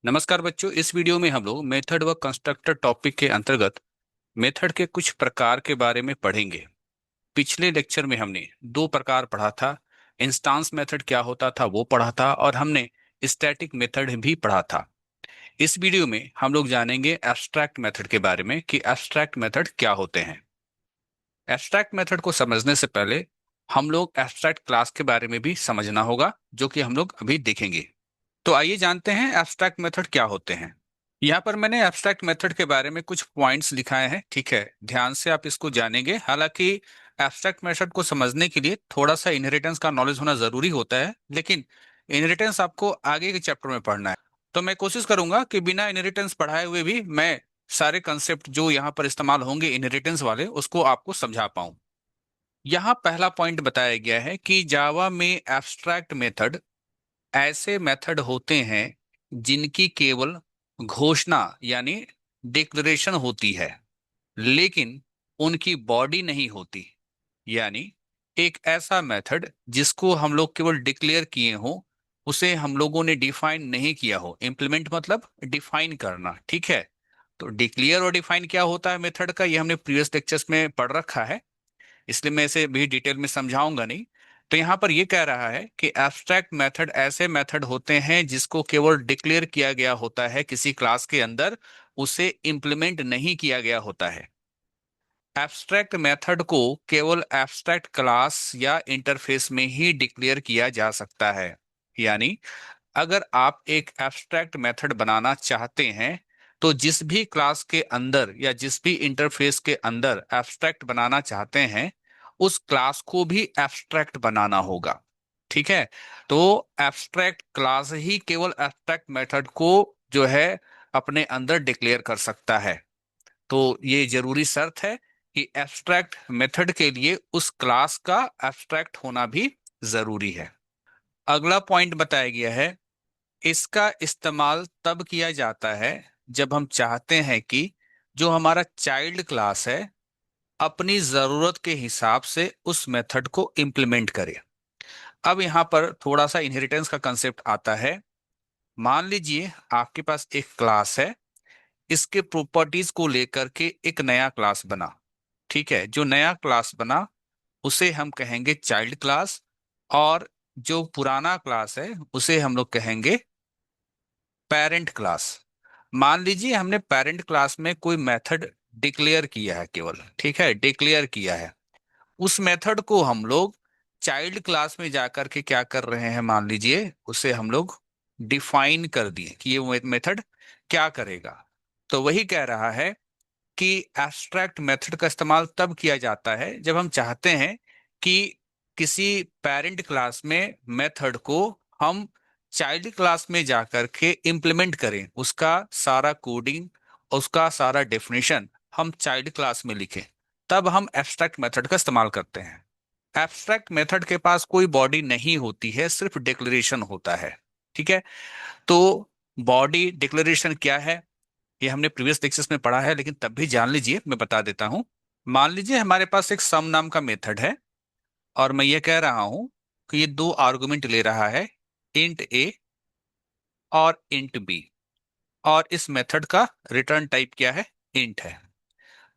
नमस्कार बच्चों। इस वीडियो में हम लोग मेथड व कंस्ट्रक्टर टॉपिक के अंतर्गत मेथड के कुछ प्रकार के बारे में पढ़ेंगे। पिछले लेक्चर में हमने दो प्रकार पढ़ा था। इंस्टांस मेथड क्या होता था वो पढ़ा था, और हमने स्टैटिक मेथड भी पढ़ा था। इस वीडियो में हम लोग जानेंगे एब्स्ट्रैक्ट मेथड के बारे में कि एब्स्ट्रैक्ट मेथड क्या होते हैं। एब्स्ट्रैक्ट मेथड को समझने से पहले हम लोग एब्स्ट्रैक्ट क्लास के बारे में भी समझना होगा, जो कि हम लोग अभी देखेंगे। तो आइए जानते हैं एब्स्ट्रैक्ट मेथड क्या होते हैं। यहाँ पर मैंने एब्स्ट्रैक्ट मेथड के बारे में कुछ पॉइंट्स लिखाए हैं, ठीक है। ध्यान से आप इसको जानेंगे। हालांकि एब्स्ट्रैक्ट मेथड को समझने के लिए थोड़ा सा इनहेरिटेंस का नॉलेज होना जरूरी होता है, लेकिन इनहेरिटेंस आपको आगे के चैप्टर में पढ़ना है। तो मैं कोशिश करूंगा कि बिना इनहेरिटेंस पढ़ाए हुए भी मैं सारे कंसेप्ट जो यहाँ पर इस्तेमाल होंगे इनहेरिटेंस वाले, उसको आपको समझा पाऊं। यहाँ पहला पॉइंट बताया गया है कि जावा में एब्स्ट्रैक्ट मेथड ऐसे मेथड होते हैं जिनकी केवल घोषणा यानी डिक्लेरेशन होती है, लेकिन उनकी बॉडी नहीं होती। यानी एक ऐसा मेथड जिसको हम लोग केवल डिक्लेयर किए हो, उसे हम लोगों ने डिफाइन नहीं किया हो। इम्प्लीमेंट मतलब डिफाइन करना, ठीक है। तो डिक्लेयर और डिफाइन क्या होता है मेथड का, ये हमने प्रीवियस लेक्चर्स में पढ़ रखा है, इसलिए मैं इसे भी डिटेल में समझाऊंगा नहीं। तो यहाँ पर ये कह रहा है कि एब्स्ट्रैक्ट मेथड ऐसे मेथड होते हैं जिसको केवल डिक्लेयर किया गया होता है किसी क्लास के अंदर, उसे इंप्लीमेंट नहीं किया गया होता है। एब्स्ट्रैक्ट मेथड को केवल एब्स्ट्रैक्ट क्लास या इंटरफेस में ही डिक्लेयर किया जा सकता है। यानी अगर आप एक एब्स्ट्रैक्ट मेथड बनाना चाहते हैं, तो जिस भी क्लास के अंदर या जिस भी इंटरफेस के अंदर एब्स्ट्रैक्ट बनाना चाहते हैं, उस क्लास को भी एब्स्ट्रैक्ट बनाना होगा, ठीक है। तो एब्स्ट्रैक्ट क्लास ही केवल एब्स्ट्रैक्ट मेथड को जो है अपने अंदर डिक्लेयर कर सकता है। तो ये जरूरी शर्त है कि एब्स्ट्रैक्ट मेथड के लिए उस क्लास का एब्स्ट्रैक्ट होना भी जरूरी है। अगला पॉइंट बताया गया है, इसका इस्तेमाल तब किया जाता है जब हम चाहते हैं कि जो हमारा चाइल्ड क्लास है अपनी जरूरत के हिसाब से उस मेथड को इम्प्लीमेंट करे। अब यहाँ पर थोड़ा सा इनहेरिटेंस का कंसेप्ट आता है। मान लीजिए आपके पास एक क्लास है, इसके प्रॉपर्टीज को लेकर के एक नया क्लास बना, ठीक है। जो नया क्लास बना उसे हम कहेंगे चाइल्ड क्लास, और जो पुराना क्लास है उसे हम लोग कहेंगे पेरेंट क्लास। मान लीजिए हमने पेरेंट क्लास में कोई मेथड डिक्लेयर किया है, केवल, ठीक है, डिक्लेयर किया है। उस मेथड को हम लोग चाइल्ड क्लास में जाकर के क्या कर रहे हैं, मान लीजिए उसे हम लोग डिफाइन कर दिए कि ये मेथड क्या करेगा। तो वही कह रहा है कि एब्स्ट्रैक्ट मेथड का इस्तेमाल तब किया जाता है जब हम चाहते हैं कि किसी पेरेंट क्लास में मेथड को हम चाइल्ड क्लास में जाकर के इम्प्लीमेंट करें, उसका सारा कोडिंग, उसका सारा डेफिनेशन हम चाइल्ड क्लास में लिखें। तब हम एब्स्ट्रैक्ट मेथड का इस्तेमाल करते हैं। एब्स्ट्रैक्ट मेथड के पास कोई बॉडी नहीं होती है, सिर्फ डिक्लेरेशन होता है, ठीक है। तो बॉडी डिक्लेरेशन क्या है, ये हमने प्रीवियस लेक्चर्स में पढ़ा है, लेकिन तब भी जान लीजिए, मैं बता देता हूं। मान लीजिए हमारे पास एक सम नाम का मेथड है, और मैं ये कह रहा हूं कि ये दो आर्गुमेंट ले रहा है, इंट ए और इंट बी, और इस मेथड का रिटर्न टाइप क्या है, इंट है।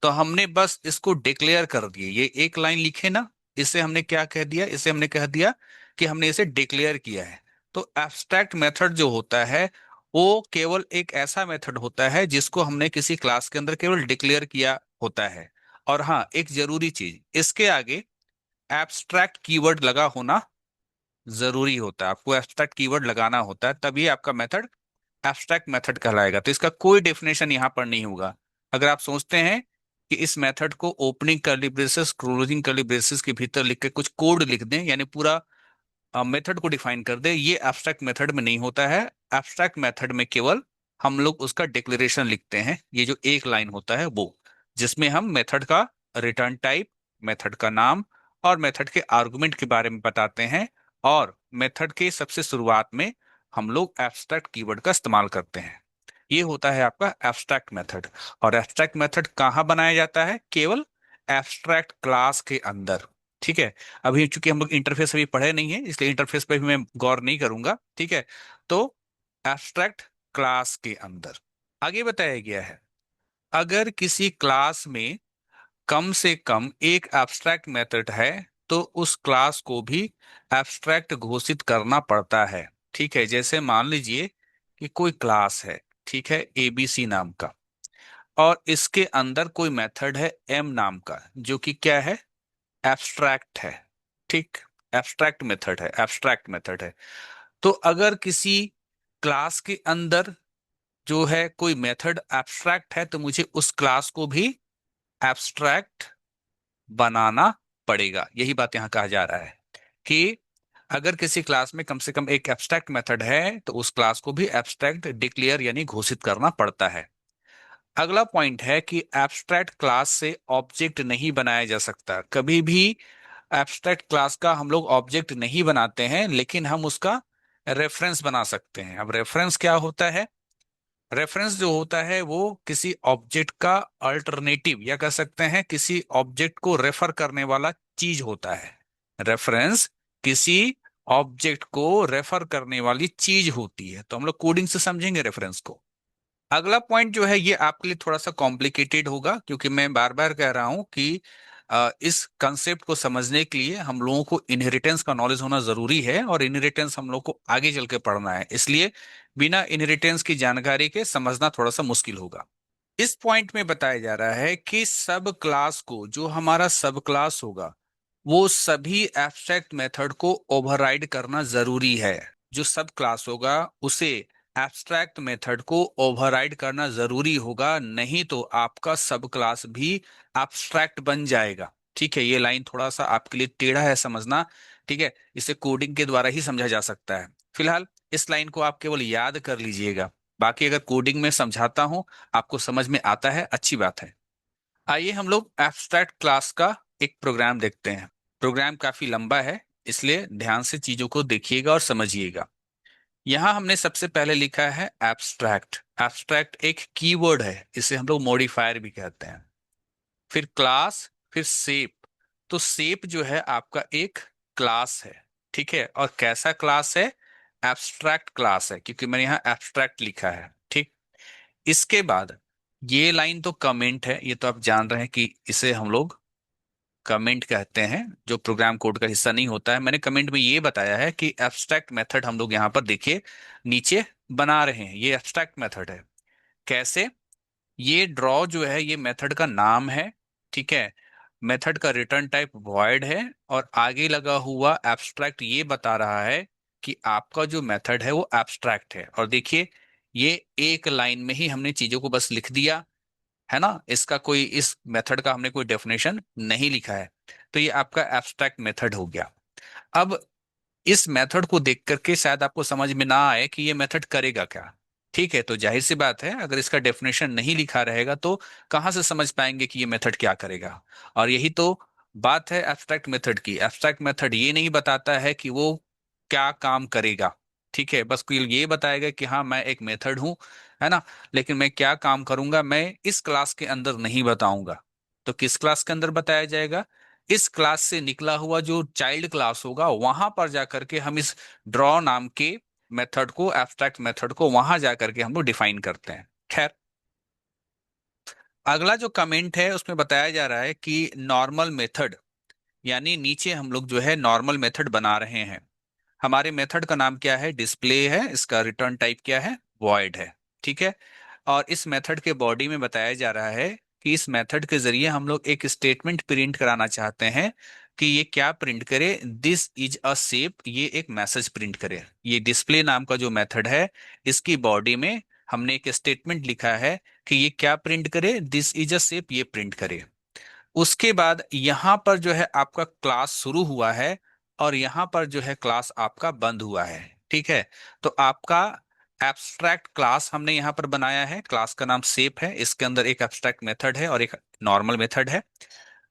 तो हमने बस इसको डिक्लेयर कर दिए, ये एक लाइन लिखे ना, इसे हमने क्या कह दिया, इसे हमने कह दिया कि हमने इसे डिक्लेयर किया है। तो एब्स्ट्रैक्ट मेथड जो होता है वो केवल एक ऐसा मेथड होता है जिसको हमने किसी क्लास के अंदर केवल डिक्लेयर किया होता है। और हाँ, एक जरूरी चीज, इसके आगे एब्स्ट्रैक्ट कीवर्ड लगा होना जरूरी होता है। आपको एब्स्ट्रैक्ट कीवर्ड लगाना होता है, तभी आपका मेथड एब्स्ट्रैक्ट मेथड कहलाएगा। तो इसका कोई डेफिनेशन यहाँ पर नहीं होगा। अगर आप सोचते हैं कि इस मेथड को opening curly braces closing curly braces के भीतर लिख के कुछ कोड लिख दें, यानी पूरा मेथड को डिफाइन कर दे, ये एब्स्ट्रैक्ट मेथड में नहीं होता है। एब्स्ट्रैक्ट मेथड में केवल हम लोग उसका डिक्लेरेशन लिखते हैं, ये जो एक लाइन होता है वो, जिसमें हम मेथड का रिटर्न टाइप, मेथड का नाम और मेथड के आर्गुमेंट के बारे में बताते हैं। और मेथड के सबसे शुरुआत में हम लोग एब्स्ट्रैक्ट कीवर्ड का इस्तेमाल करते हैं। ये होता है आपका एब्स्ट्रैक्ट मेथड। और एब्स्ट्रैक्ट मेथड कहाँ बनाया जाता है, केवल एब्स्ट्रैक्ट क्लास के अंदर, ठीक है। अभी चूंकि हम लोग इंटरफेस अभी पढ़े नहीं है, इसलिए इंटरफेस पे भी मैं गौर नहीं करूंगा, ठीक है। तो एब्स्ट्रैक्ट क्लास के अंदर। आगे बताया गया है, अगर किसी क्लास में कम से कम एक एब्स्ट्रैक्ट मेथड है तो उस क्लास को भी एब्स्ट्रैक्ट घोषित करना पड़ता है। ठीक है, जैसे मान लीजिए कि कोई क्लास है, ठीक है, एबीसी नाम का, और इसके अंदर कोई मेथड है एम नाम का, जो कि क्या है, एब्स्ट्रैक्ट है। ठीक, एब्स्ट्रैक्ट मेथड है। तो अगर किसी क्लास के अंदर जो है कोई मेथड एब्स्ट्रैक्ट है तो मुझे उस क्लास को भी एब्स्ट्रैक्ट बनाना पड़ेगा। यही बात यहां कहा जा रहा है कि अगर किसी क्लास में कम से कम एक एब्स्ट्रैक्ट मेथड है तो उस क्लास को भी एब्स्ट्रैक्ट डिक्लेयर यानी घोषित करना पड़ता है। अगला पॉइंट है कि एब्स्ट्रैक्ट क्लास से ऑब्जेक्ट नहीं बनाया जा सकता। कभी भी एब्स्ट्रैक्ट क्लास का हम लोग ऑब्जेक्ट नहीं बनाते हैं, लेकिन हम उसका रेफरेंस बना सकते हैं। अब रेफरेंस क्या होता है? रेफरेंस जो होता है वो किसी ऑब्जेक्ट का अल्टरनेटिव, या कह सकते हैं किसी ऑब्जेक्ट को रेफर करने वाला चीज होता है। रेफरेंस किसी ऑब्जेक्ट को रेफर करने वाली चीज होती है। तो हम लोग कोडिंग से समझेंगे रेफरेंस को। अगला पॉइंट जो है ये आपके लिए थोड़ा सा कॉम्प्लिकेटेड होगा, क्योंकि मैं बार बार कह रहा हूं कि इस कंसेप्ट को समझने के लिए हम लोगों को इनहेरिटेंस का नॉलेज होना जरूरी है, और इनहेरिटेंस हम लोग को आगे चल के पढ़ना है, इसलिए बिना इनहेरिटेंस की जानकारी के समझना थोड़ा सा मुश्किल होगा। इस पॉइंट में बताया जा रहा है कि सब क्लास को, जो हमारा सब क्लास होगा, वो सभी एब्स्ट्रैक्ट मेथड को ओवरराइड करना जरूरी है। जो सब क्लास होगा उसे एब्स्ट्रैक्ट मेथड को ओवरराइड करना जरूरी होगा, नहीं तो आपका सब क्लास भी एब्स्ट्रैक्ट बन जाएगा। ठीक है, ये लाइन थोड़ा सा आपके लिए टेढ़ा है समझना। ठीक है, इसे कोडिंग के द्वारा ही समझा जा सकता है। फिलहाल इस लाइन को आप केवल याद कर लीजिएगा, बाकी अगर कोडिंग में समझाता हूं, आपको समझ में आता है, अच्छी बात है। आइए हम लोग एब्स्ट्रैक्ट क्लास का एक प्रोग्राम देखते हैं। प्रोग्राम काफी लंबा है, इसलिए ध्यान से चीजों को देखिएगा और समझिएगा। यहां हमने सबसे पहले लिखा है एब्स्ट्रैक्ट। एब्स्ट्रैक्ट एक कीवर्ड है, इसे हम लोग मॉडिफायर भी कहते हैं। फिर क्लास, फिर शेप। तो शेप जो है आपका एक क्लास है। ठीक है, और कैसा क्लास है? एब्स्ट्रैक्ट क्लास है, क्योंकि मैंने यहाँ एब्स्ट्रैक्ट लिखा है। ठीक, इसके बाद ये लाइन तो कमेंट है, ये तो आप जान रहे हैं कि इसे हम लोग कमेंट कहते हैं, जो प्रोग्राम कोड का हिस्सा नहीं होता है। मैंने कमेंट में ये बताया है कि एब्स्ट्रैक्ट मेथड हम लोग यहाँ पर देखिए नीचे बना रहे हैं, ये एब्स्ट्रैक्ट मेथड है। कैसे? ये ड्रॉ जो है ये मेथड का नाम है। ठीक है, मेथड का रिटर्न टाइप वॉइड है, और आगे लगा हुआ एब्स्ट्रैक्ट ये बता रहा है कि आपका जो मेथड है वो एब्स्ट्रैक्ट है। और देखिए, ये एक लाइन में ही हमने चीजों को बस लिख दिया है ना, इसका कोई, इस मेथड का हमने कोई डेफिनेशन नहीं लिखा है। तो ये आपका एब्स्ट्रैक्ट मेथड हो गया। अब इस मेथड को देख करके शायद आपको समझ में ना आए कि ये मेथड करेगा क्या। ठीक है, तो जाहिर सी बात है, अगर इसका डेफिनेशन नहीं लिखा रहेगा तो कहाँ से समझ पाएंगे कि ये मेथड क्या करेगा। और यही तो बात है एब्स्ट्रैक्ट मेथड की। एब्स्ट्रैक्ट मेथड ये नहीं बताता है कि वो क्या काम करेगा। ठीक है, बस कोई ये बताएगा कि हाँ मैं एक मेथड हूं, है ना, लेकिन मैं क्या काम करूंगा मैं इस क्लास के अंदर नहीं बताऊंगा। तो किस क्लास के अंदर बताया जाएगा? इस क्लास से निकला हुआ जो चाइल्ड क्लास होगा वहां पर जाकर के हम इस ड्रॉ नाम के मेथड को, एब्स्ट्रैक्ट मेथड को, वहां जाकर के हम लोग डिफाइन करते हैं। खैर, अगला जो कमेंट है उसमें बताया जा रहा है कि नॉर्मल मेथड, यानी नीचे हम लोग जो है नॉर्मल मेथड बना रहे हैं। हमारे मेथड का नाम क्या है? डिस्प्ले है, इसका रिटर्न टाइप क्या है? वॉइड है। ठीक है, और इस मेथड के बॉडी में बताया जा रहा है कि इस मेथड के जरिए हम लोग एक स्टेटमेंट प्रिंट कराना चाहते हैं कि ये क्या प्रिंट करे? दिस इज अ शेप, ये एक मैसेज प्रिंट करे। ये डिस्प्ले नाम का जो मेथड है, इसकी बॉडी में हमने एक स्टेटमेंट लिखा है कि ये क्या प्रिंट करे? दिस इज अ शेप, ये प्रिंट करे। उसके बाद यहां पर जो है आपका क्लास शुरू हुआ है, और यहां पर जो है क्लास आपका बंद हुआ है। ठीक है, तो आपका एब्स्ट्रैक्ट क्लास हमने यहां पर बनाया है, क्लास का नाम शेप है, इसके अंदर एक एब्स्ट्रैक्ट मेथड है और एक नॉर्मल मेथड है।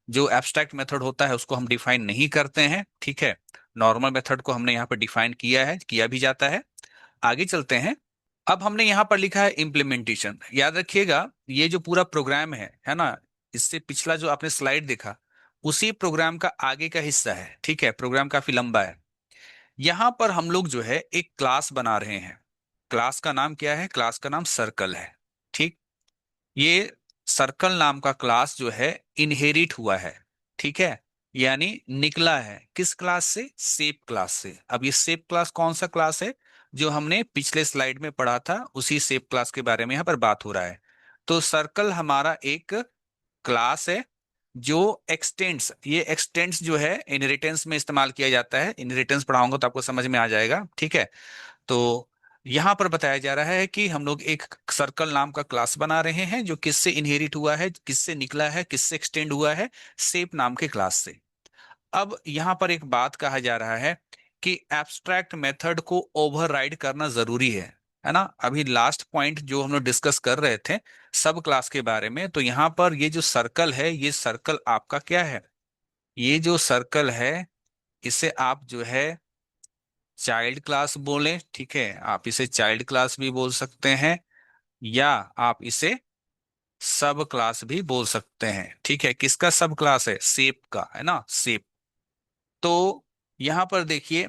जो एब्स्ट्रैक्ट मेथड होता है उसको हम डिफाइन नहीं करते हैं। ठीक है, नॉर्मल मेथड को हमने यहाँ पर डिफाइन किया है, किया भी जाता है। आगे चलते हैं। अब हमने यहां पर लिखा है इम्प्लीमेंटेशन। याद रखिएगा, ये जो पूरा प्रोग्राम है ना, इससे पिछला जो आपने स्लाइड देखा उसी प्रोग्राम का आगे का हिस्सा है। ठीक है, प्रोग्राम काफी लंबा है। यहां पर हम लोग जो है एक क्लास बना रहे हैं। क्लास का नाम क्या है? क्लास का नाम सर्कल है। ठीक, ये सर्कल नाम का क्लास जो है इनहेरिट हुआ है। ठीक है, यानी निकला है किस क्लास से? सेप क्लास से। अब ये सेप क्लास कौन सा क्लास है? जो हमने पिछले स्लाइड में पढ़ा था, उसी सेप क्लास के बारे में यहाँ पर बात हो रहा है। तो सर्कल हमारा एक क्लास है जो एक्सटेंड्स, ये एक्सटेंड्स जो है इनहेरिटेंस में इस्तेमाल किया जाता है। इनहेरिटेंस पढ़ाऊंगा तो आपको समझ में आ जाएगा। ठीक है, तो यहां पर बताया जा रहा है कि हम लोग एक सर्कल नाम का क्लास बना रहे हैं जो किससे इनहेरिट हुआ है, किससे निकला है, किससे एक्सटेंड हुआ है? सेप नाम के क्लास से। अब यहां पर एक बात कहा जा रहा है कि एब्स्ट्रैक्ट मेथड को ओवरराइड करना जरूरी है ना। अभी लास्ट पॉइंट जो हम लोग डिस्कस कर रहे थे सब क्लास के बारे में, तो यहां पर ये जो सर्कल है, ये सर्कल आपका क्या है? ये जो सर्कल है इसे आप जो है चाइल्ड क्लास बोलें। ठीक है, आप इसे चाइल्ड क्लास भी बोल सकते हैं, या आप इसे सब क्लास भी बोल सकते हैं। ठीक है, किसका सब क्लास है? सेप का, है ना, सेप। तो यहां पर देखिए,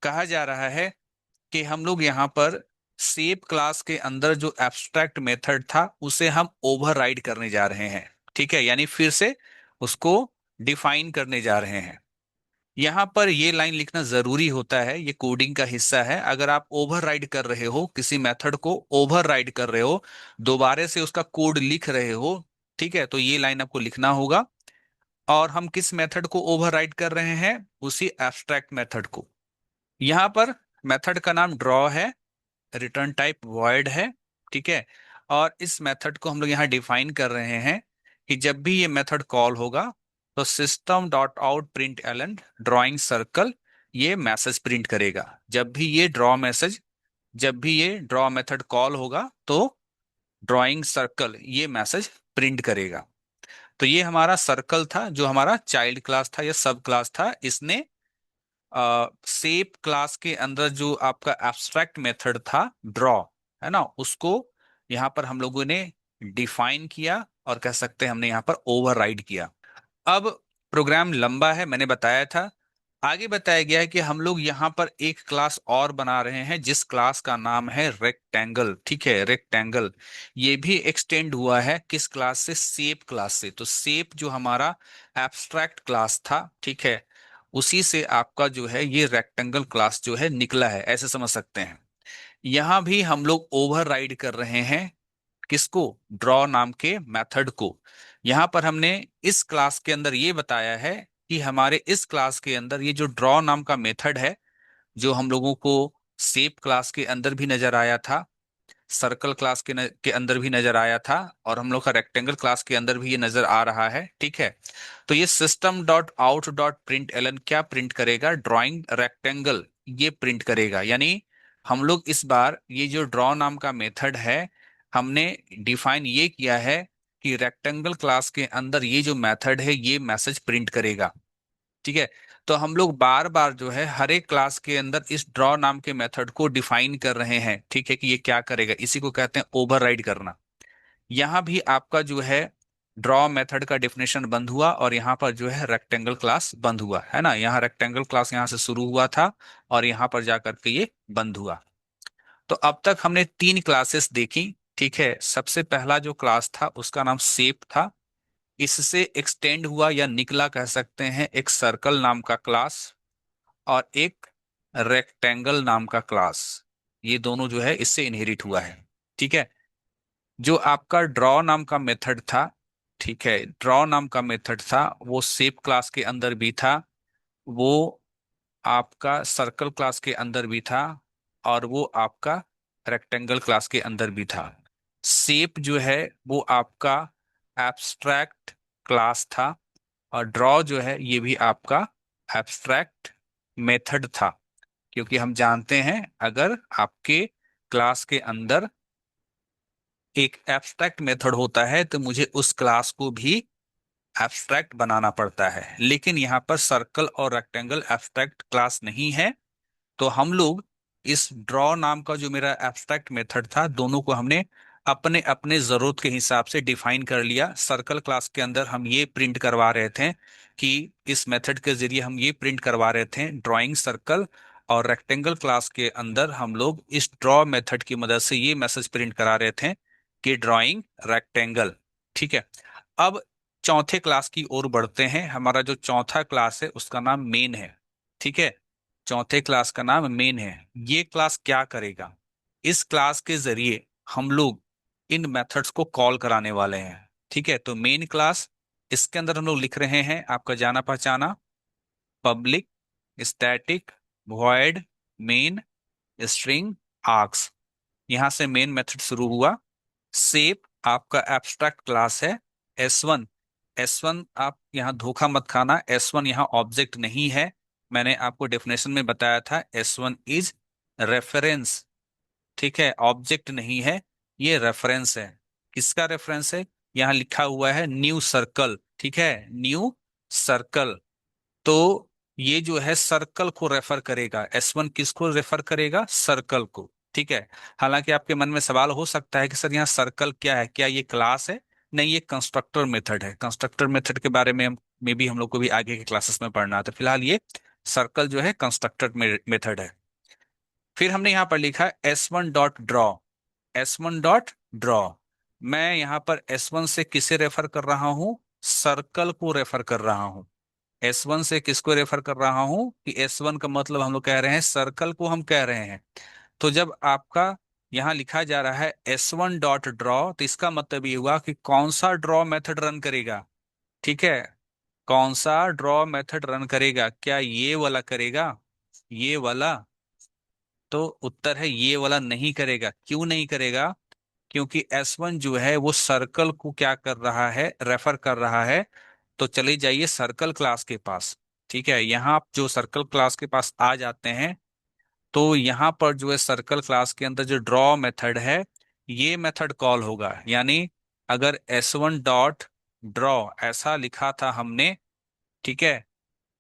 कहा जा रहा है कि हम लोग यहाँ पर सेप क्लास के अंदर जो एब्स्ट्रैक्ट मेथड था उसे हम ओवरराइड करने जा रहे हैं। ठीक है, यानी फिर से उसको डिफाइन करने जा रहे हैं। यहाँ पर ये लाइन लिखना जरूरी होता है, ये कोडिंग का हिस्सा है। अगर आप ओवरराइड कर रहे हो किसी मेथड को, ओवरराइड कर रहे हो, दोबारा से उसका कोड लिख रहे हो, ठीक है, तो ये लाइन आपको लिखना होगा। और हम किस मेथड को ओवरराइड कर रहे हैं? उसी एब्स्ट्रैक्ट मेथड को। यहाँ पर मेथड का नाम ड्रॉ है, रिटर्न टाइप वॉइड है। ठीक है, और इस मेथड को हम लोग यहाँ डिफाइन कर रहे हैं कि जब भी ये मेथड कॉल होगा तो system dot out println drawing circle ये मैसेज प्रिंट करेगा। जब भी ये ड्रॉ मैसेज, जब भी ये ड्रॉ मेथड कॉल होगा तो ड्रॉइंग सर्कल ये मैसेज प्रिंट करेगा। तो ये हमारा सर्कल था जो हमारा चाइल्ड क्लास था या सब क्लास था। इसने सेप क्लास के अंदर जो आपका एब्स्ट्रैक्ट मेथड था ड्रॉ, है ना, उसको यहाँ पर हम लोगों ने डिफाइन किया, और कह सकते हैं हमने यहाँ पर ओवरराइड किया। अब प्रोग्राम लंबा है, मैंने बताया था। आगे बताया गया है कि हम लोग यहाँ पर एक क्लास और बना रहे हैं जिस क्लास का नाम है रेक्टेंगल। ठीक है, रेक्टेंगल ये भी एक्सटेंड हुआ है किस क्लास से? सेप क्लास से। तो सेप जो हमारा एब्स्ट्रैक्ट क्लास था, ठीक है, उसी से आपका जो है ये रेक्टेंगल क्लास जो है निकला है, ऐसे समझ सकते हैं। यहां भी हम लोग ओवरराइड कर रहे हैं किसको? ड्रॉ नाम के मेथड को। यहां पर हमने इस क्लास के अंदर ये बताया है कि हमारे इस क्लास के अंदर ये जो ड्रॉ नाम का मेथड है, जो हम लोगों को सेप क्लास के अंदर भी नजर आया था, सर्कल क्लास के अंदर भी नजर आया था, और हम लोग का रेक्टेंगल क्लास के अंदर भी ये नजर आ रहा है। ठीक है, तो ये system dot out dot println क्या प्रिंट करेगा? ड्रॉइंग रेक्टेंगल ये प्रिंट करेगा। यानी हम लोग इस बार ये जो ड्रॉ नाम का मेथड है, हमने डिफाइन ये किया है कि रेक्टेंगल क्लास के अंदर ये जो मेथड है ये मैसेज प्रिंट करेगा। ठीक है, तो हम लोग बार बार जो है हर एक क्लास के अंदर इस ड्रॉ नाम के मेथड को डिफाइन कर रहे हैं। ठीक है, कि ये क्या करेगा, इसी को कहते हैं ओवरराइड करना। यहाँ भी आपका जो है ड्रॉ मेथड का डेफिनेशन बंद हुआ, और यहाँ पर जो है रेक्टेंगल क्लास बंद हुआ, है ना। यहाँ रेक्टेंगल क्लास यहाँ से शुरू हुआ था और यहाँ पर जाकर के ये बंद हुआ। तो अब तक हमने तीन क्लासेस देखी। ठीक है, सबसे पहला जो क्लास था उसका नाम सेप था। इससे एक्सटेंड हुआ या निकला कह सकते हैं एक सर्कल नाम का क्लास, और एक रेक्टेंगल नाम का क्लास। ये दोनों जो है इससे इनहेरिट हुआ है। ठीक है, जो आपका ड्रॉ नाम का मेथड था, ठीक है, ड्रॉ नाम का मेथड था, वो सेप क्लास के अंदर भी था, वो आपका सर्कल क्लास के अंदर भी था, और वो आपका रेक्टेंगल क्लास के अंदर भी था। सेप जो है वो आपका एब्स्ट्रैक्ट क्लास था, और ड्रॉ जो है ये भी आपका एब्स्ट्रैक्ट मेथड था। क्योंकि हम जानते हैं अगर आपके क्लास के अंदर एक एब्स्ट्रैक्ट मेथड होता है तो मुझे उस क्लास को भी एब्स्ट्रैक्ट बनाना पड़ता है। लेकिन यहाँ पर सर्कल और रेक्टेंगल एब्स्ट्रैक्ट क्लास नहीं है, तो हम लोग इस ड्रॉ नाम का जो मेरा एब्स्ट्रैक्ट मेथड था, दोनों को हमने अपने अपने जरूरत के हिसाब से डिफाइन कर लिया। सर्कल क्लास के अंदर हम ये प्रिंट करवा रहे थे कि इस मेथड के जरिए हम ये प्रिंट करवा रहे थे ड्राइंग सर्कल, और रेक्टेंगल क्लास के अंदर हम लोग इस ड्रॉ मेथड की मदद से ये मैसेज प्रिंट करा रहे थे कि ड्राइंग रेक्टेंगल। ठीक है, अब चौथे क्लास की ओर बढ़ते हैं। हमारा जो चौथा क्लास है उसका नाम मेन है। ठीक है, चौथे क्लास का नाम मेन है। ये क्लास क्या करेगा? इस क्लास के जरिए हम लोग इन मेथड्स को कॉल कराने वाले हैं। ठीक है, तो मेन क्लास, इसके अंदर हम लोग लिख रहे हैं आपका जाना पहचाना public static void main string arcs. यहां से मेन मेथड शुरू हुआ। सेप आपका एब्स्ट्रैक्ट क्लास है। S1, S1 आप यहाँ धोखा मत खाना, S1 यहाँ ऑब्जेक्ट नहीं है। मैंने आपको डेफिनेशन में बताया था S1 इज रेफरेंस। ठीक है, ऑब्जेक्ट नहीं है, ये रेफरेंस है। किसका रेफरेंस है? यहाँ लिखा हुआ है न्यू सर्कल। ठीक है, न्यू सर्कल। तो ये जो है सर्कल को रेफर करेगा। S1 किसको रेफर करेगा? सर्कल को। ठीक है, हालांकि आपके मन में सवाल हो सकता है कि सर यहाँ सर्कल क्या है, क्या ये क्लास है? नहीं, ये कंस्ट्रक्टर मेथड है। कंस्ट्रक्टर मेथड के बारे में भी हम लोग को भी आगे के क्लासेस में पढ़ना है। तो फिलहाल ये सर्कल जो है कंस्ट्रक्टर मेथड है। फिर हमने यहाँ पर लिखा S1 dot draw. S1 dot draw, मैं यहाँ पर S1 से किसे रेफर कर रहा हूँ? सर्कल को रेफर कर रहा हूँ। S1 से किसको रेफर कर रहा हूं? कि S1 का मतलब हम लोग कह रहे हैं सर्कल को हम कह रहे हैं। तो जब आपका यहां लिखा जा रहा है S1 डॉट ड्रॉ, तो इसका मतलब ये हुआ कि कौन सा ड्रॉ मेथड रन करेगा। ठीक है, कौन सा ड्रॉ मेथड रन करेगा? क्या ये वाला करेगा? ये वाला? तो उत्तर है ये वाला नहीं करेगा। क्यों नहीं करेगा? क्योंकि S1 जो है वो सर्कल को क्या कर रहा है? रेफर कर रहा है। तो चले जाइए सर्कल क्लास के पास। ठीक है, यहाँ आप जो सर्कल क्लास के पास आ जाते हैं, तो यहाँ पर जो है सर्कल क्लास के अंदर जो ड्रॉ मेथड है, ये मेथड कॉल होगा। यानी अगर S1 डॉट ड्रॉ ऐसा लिखा था हमने, ठीक है,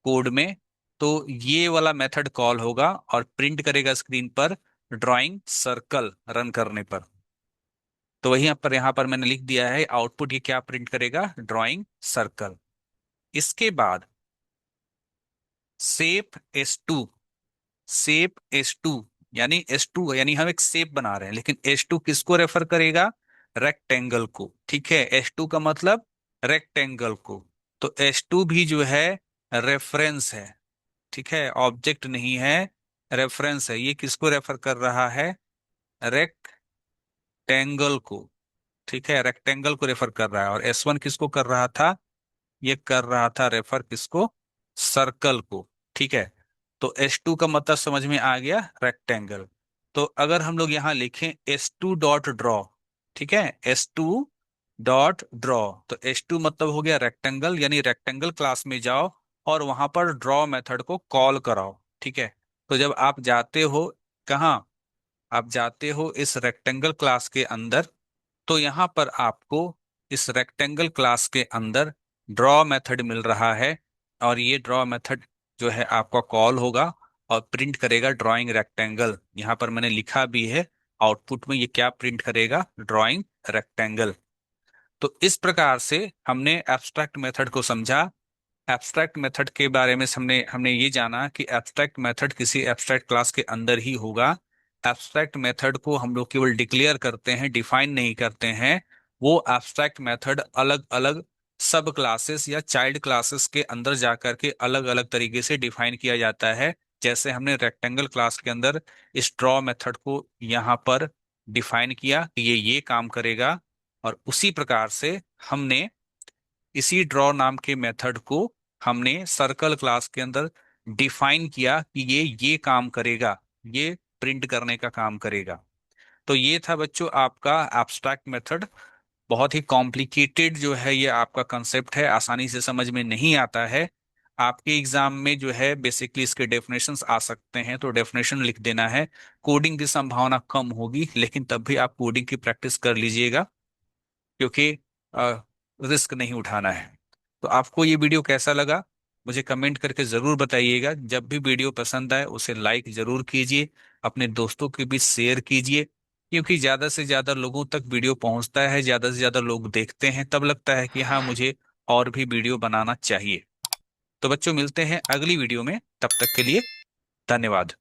कोड में, तो ये वाला मेथड कॉल होगा और प्रिंट करेगा स्क्रीन पर ड्राइंग सर्कल रन करने पर। तो वही यहाँ पर मैंने लिख दिया है आउटपुट ये क्या प्रिंट करेगा? Drawing circle. इसके बाद सेप S2। सेप S2 यानी S2 यानी हम एक सेप बना रहे हैं, लेकिन S2 किसको रेफर करेगा? रेक्टेंगल को। ठीक है, S2 का मतलब रेक्टेंगल को। तो S2 भी जो है रेफरेंस है। ठीक है, ऑब्जेक्ट नहीं है, रेफरेंस है। ये किसको रेफर कर रहा है? रेक्टेंगल को। ठीक है, रेक्टेंगल को रेफर कर रहा है। और S1 किसको कर रहा था? ये कर रहा था रेफर किसको? सर्कल को। ठीक है, तो S2 का मतलब समझ में आ गया, रेक्टेंगल। तो अगर हम लोग यहाँ लिखें S2 डॉट ड्रॉ, ठीक है, S2 डॉट ड्रॉ, तो S2 मतलब हो गया रेक्टेंगल, यानी रेक्टेंगल क्लास में जाओ और वहां पर ड्रॉ मेथड को कॉल कराओ। ठीक है, तो जब आप जाते हो, कहाँ? आप जाते हो इस रेक्टेंगल क्लास के अंदर, तो यहाँ पर आपको इस रेक्टेंगल क्लास के अंदर ड्रॉ मेथड मिल रहा है। और ये ड्रॉ मेथड जो है आपका कॉल होगा और प्रिंट करेगा ड्राइंग रेक्टेंगल। यहाँ पर मैंने लिखा भी है आउटपुट में ये क्या प्रिंट करेगा? Drawing rectangle. तो इस प्रकार से हमने एब्स्ट्रैक्ट मेथड को समझा। एब्स्ट्रैक्ट मेथड के बारे में हमने हमने ये जाना कि एब्स्ट्रैक्ट मेथड किसी एब्स्ट्रैक्ट क्लास के अंदर ही होगा। एब्स्ट्रैक्ट मेथड को हम लोग केवल डिक्लेयर करते हैं, डिफाइन नहीं करते हैं। वो एब्स्ट्रैक्ट मेथड अलग अलग सब क्लासेस या चाइल्ड क्लासेस के अंदर जाकर के अलग अलग तरीके से डिफाइन किया जाता है। जैसे हमने रेक्टेंगल क्लास के अंदर इस ड्रॉ मेथड को यहाँ पर डिफाइन किया कि ये काम करेगा, और उसी प्रकार से हमने इसी ड्रॉ नाम के मेथड को हमने सर्कल क्लास के अंदर डिफाइन किया कि ये काम करेगा, ये प्रिंट करने का काम करेगा। तो ये था बच्चों आपका एब्स्ट्रैक्ट मेथड। बहुत ही कॉम्प्लिकेटेड जो है ये आपका कंसेप्ट है, आसानी से समझ में नहीं आता है। आपके एग्जाम में जो है बेसिकली इसके डेफिनेशंस आ सकते हैं, तो डेफिनेशन लिख देना है। कोडिंग की संभावना कम होगी, लेकिन तब भी आप कोडिंग की प्रैक्टिस कर लीजिएगा, क्योंकि रिस्क नहीं उठाना है। तो आपको ये वीडियो कैसा लगा मुझे कमेंट करके ज़रूर बताइएगा। जब भी वीडियो पसंद आए उसे लाइक ज़रूर कीजिए, अपने दोस्तों के बीच शेयर कीजिए, क्योंकि ज़्यादा से ज़्यादा लोगों तक वीडियो पहुंचता है, ज़्यादा से ज़्यादा लोग देखते हैं, तब लगता है कि हाँ मुझे और भी वीडियो बनाना चाहिए। तो बच्चों मिलते हैं अगली वीडियो में, तब तक के लिए धन्यवाद।